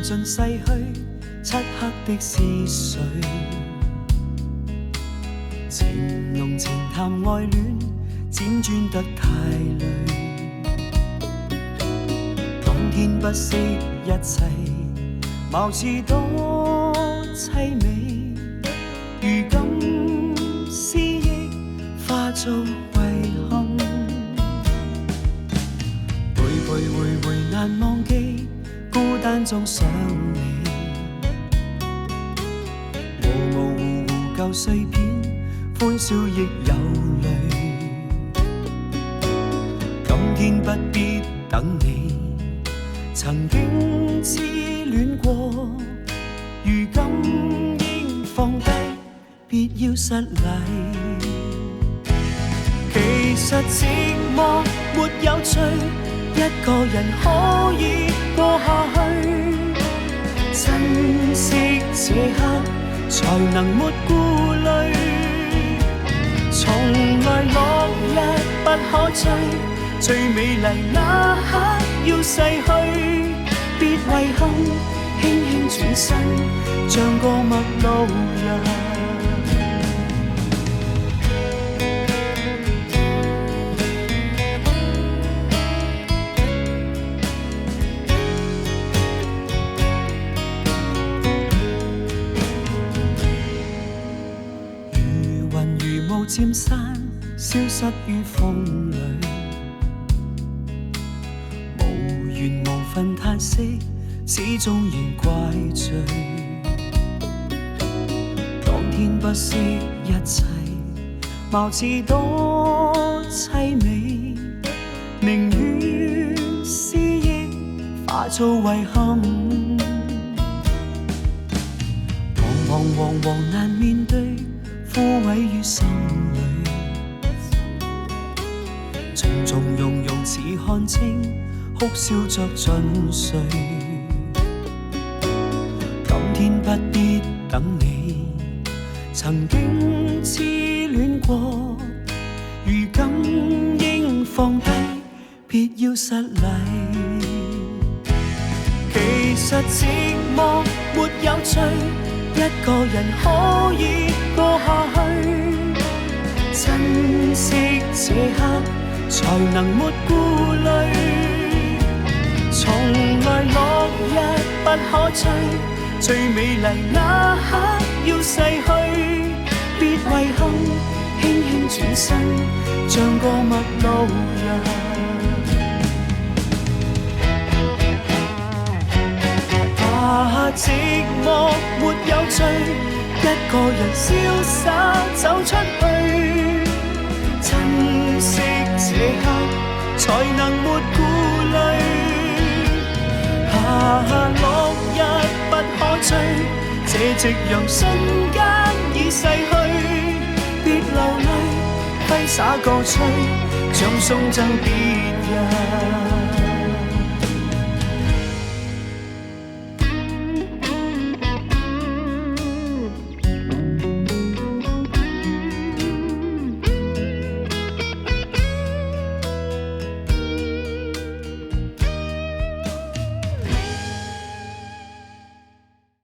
盡逝去，漆黑的是誰？情濃情淡愛戀，輾轉得太累。當天不惜一切，貌似多凄美。如今思憶化做遺憾，回難忘記，孤單中想你。模模糊糊舊碎片，歡笑亦有淚。今天不必等你，曾經痴戀過，如今應放低，別要失禮。其實寂寞沒有趣，一個人可以過下去。珍惜這刻，才能沒顧慮。從來落日不可追，最美麗那刻要逝去。別遺憾，輕輕轉身，像個陌路人。漸散，消失於風裏，無緣無分嘆息，始終仍怪罪。當天不惜一切，貌似多凄美，寧願思憶化做遺憾。彷徨難面對，枯萎於心裏，從容似看清，哭笑着盡睡。今天不必等你，曾經痴戀過，如今應放低，別要失禮。其實寂寞沒有趣，一個人可以過下去。珍惜這刻，才能沒顧慮。從來落日不可追，最美麗那刻要逝去。別遺憾，輕輕轉身，像個陌路人。寂寞沒有趣，一個人瀟灑走出去。珍惜這刻，才能沒顧慮。落日不可追，這夕陽瞬間已逝去。別流淚，揮灑歌吹，像送贈別人。